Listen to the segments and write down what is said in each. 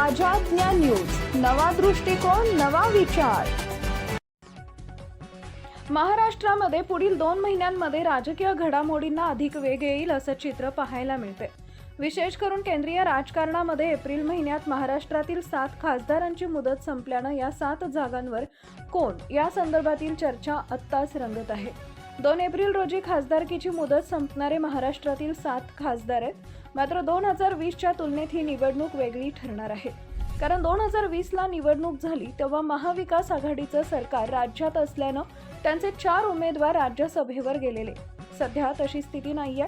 आझाद ज्ञान न्यूज, नवा दृष्टिकोन, नवा विचार। महाराष्ट्रामध्ये पुढील 2 महिन्यांमध्ये राजकीय घडामोडींना अधिक वेग येईल असं चित्र पाहायला मिळते। विशेष करून केंद्रीय राजकारणामध्ये एप्रिल महिन्यात महाराष्ट्रातील 7 खासदारांची मुदत संपल्यानं या 7 जागांवर कोण या संदर्भातील चर्चा आत्ताच रंगत आहे। 2 एप्रिल रोजी खासदारकीची मुदत संपणारे महाराष्ट्रातील 7 खासदार आहेत। मात्र 2020च्या तुलनेत ही निवडणूक वेगळी ठरणार आहे, कारण 2020ला निवडणूक झाली तेव्हा महाविकास आघाडीचं सरकार राज्यात असल्यानं त्यांचे 4 उमेदवार राज्यसभेवर गेलेले। सध्या तशी स्थिती नाहीये।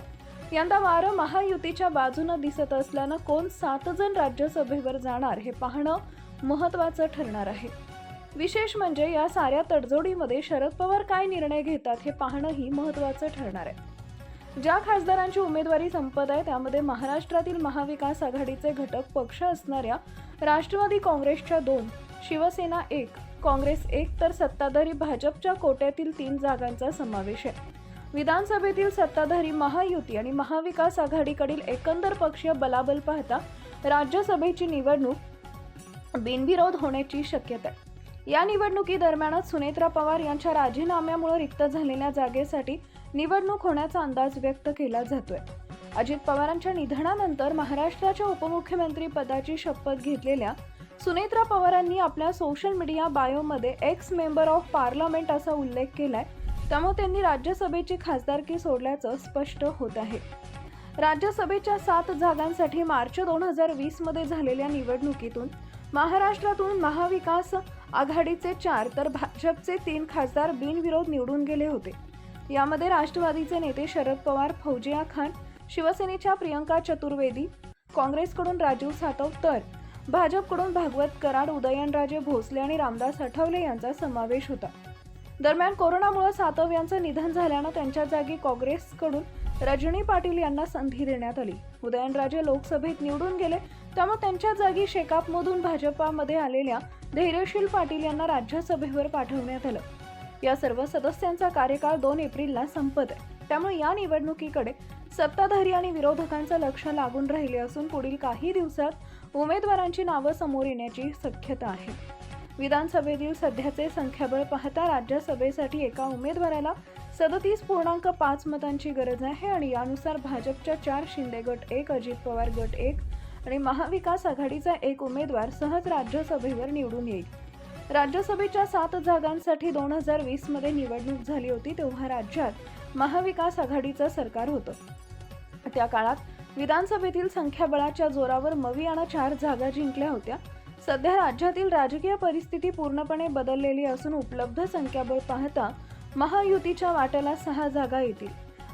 यंदा वारं महायुतीच्या बाजूने दिसत असल्यानं कोण 7 जण राज्यसभेवर जाणार हे पाहणं महत्त्वाचं ठरणार आहे। विशेष म्हणजे या साऱ्या तडजोडीमध्ये शरद पवार काय निर्णय घेतात हे पाहणंही महत्त्वाचं ठरणार आहे। ज्या खासदारांची उमेदवारी संपत आहे त्यामध्ये महाराष्ट्रातील महाविकास आघाडीचे घटक पक्ष असणाऱ्या राष्ट्रवादी काँग्रेसच्या 2, शिवसेना 1, काँग्रेस 1 तर सत्ताधारी भाजपच्या कोट्यातील 3 जागांचा समावेश आहे। विधानसभेतील सत्ताधारी महायुती आणि महाविकास आघाडीकडील एकंदर पक्षीय बलाबल पाहता राज्यसभेची निवडणूक बिनविरोध होण्याची शक्यता आहे। या निवडणुकीदरम्यानच सुनेत्रा पवार यांच्या राजीनाम्यामुळे रिक्त झालेल्या जागेसाठी निवडणूक होण्याचा अंदाज व्यक्त केला जातोय। अजित पवारांच्या निधनानंतर महाराष्ट्राच्या उपमुख्यमंत्री पदाची शपथ घेतलेल्या सुनेत्रा पवारांनी आपल्या सोशल मीडिया बायोमध्ये एक्स मेंबर ऑफ पार्लमेंट असा उल्लेख केलाय, त्यामुळे त्यांनी राज्यसभेची खासदारकी सोडल्याचं स्पष्ट होत आहे। राज्यसभेच्या 7 जागांसाठी मार्च 2020 मध्ये झालेल्या निवडणुकीतून महाराष्ट्रातून महाविकास आघाडीचे 4 तर भाजपचे 3 खासदार बिनविरोध निवडून गेले होते। यामध्ये राष्ट्रवादीचे नेते शरद पवार, फौजिया खान, शिवसेनेच्या प्रियंका चतुर्वेदी, काँग्रेसकडून राजीव सातव तर भाजपकडून भागवत कराड, उदयनराजे भोसले आणि रामदास आठवले यांचा समावेश होता। दरम्यान कोरोनामुळे सातव यांचं निधन झाल्यानं त्यांच्या जागी काँग्रेसकडून रजनी पाटील यांना संधी देण्यात आली। उदयनराजे लोकसभेत निवडून गेले, त्यामुळे त्यांच्या जागी शेकापमधून भाजपामध्ये आलेल्या धैर्यशील पाटील यांना राज्यसभेवर पाठवण्यात आलं। या सर्व सदस्यांचा कार्यकाळ 2 एप्रिलला संपत आहे, त्यामुळे या निवडणुकीकडे सत्ताधारी आणि विरोधकांचं लक्ष लागून राहिले असून पुढील काही दिवसात उमेदवारांची नावं समोर येण्याची शक्यता आहे। विधानसभेतील सध्याचे संख्याबळ पाहता राज्यसभेसाठी एका उमेदवाराला 37.5 मतांची गरज आहे आणि यानुसार भाजपच्या 4, शिंदे गट 1, अजित पवार गट 1 आणि महाविकास आघाडीचा 1 उमेदवार सहज राज्यसभेवर निवडून येईल। राज्यसभेच्या 7 जागांसाठी 2020 मध्ये निवडणूक झाली होती तेव्हा राज्यात महाविकास आघाडीचं सरकार होतं। त्या काळात विधानसभेतील संख्याबळाच्या जोरावर मवियानं 4 जागा जिंकल्या होत्या। सध्या राज्यातील राजकीय परिस्थिती पूर्णपणे बदललेली असून उपलब्ध संख्याबळ पाहता महायुतीच्या वाट्याला 6 जागा येतील।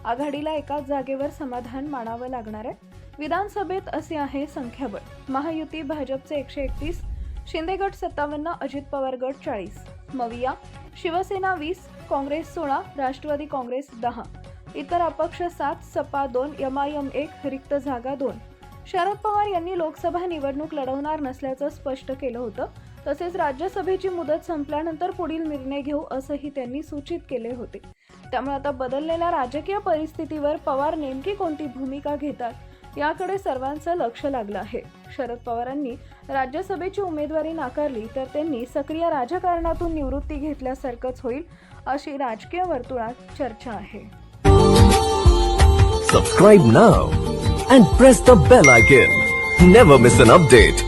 आघाडीला एकाच जागेवर समाधान मानावं लागणार आहे। विधानसभेत असे आहे संख्याबळ: महायुती भाजपचे 131, शिंदे गट 57, अजित पवार गट 40, मविया शिवसेना 20, काँग्रेस 16, राष्ट्रवादी काँग्रेस 10, इतर अपक्ष 7, सपा 2, MIM 1, रिक्त जागा 2। शरद पवार यांनी लोकसभा निवडणूक लढवणार नसल्याचं स्पष्ट केलं होतं। तसेच राज्यसभेची मुदत संपल्यानंतर पुढील निर्णय घेऊ असंही त्यांनी सूचित केले होते। त्यामुळे आता बदललेल्या राजकीय परिस्थितीवर पवार नेमकी कोणती भूमिका घेतात याकडे सर्वांचं लक्ष लागलं आहे। शरद पवारांनी राज्यसभेची उमेदवारी नाकारली तर त्यांनी सक्रिय राजकारणातून निवृत्ती घेतल्यासारखंच होईल अशी राजकीय वर्तुळात चर्चा आहे। Subscribe now and press the bell icon. Never miss an update.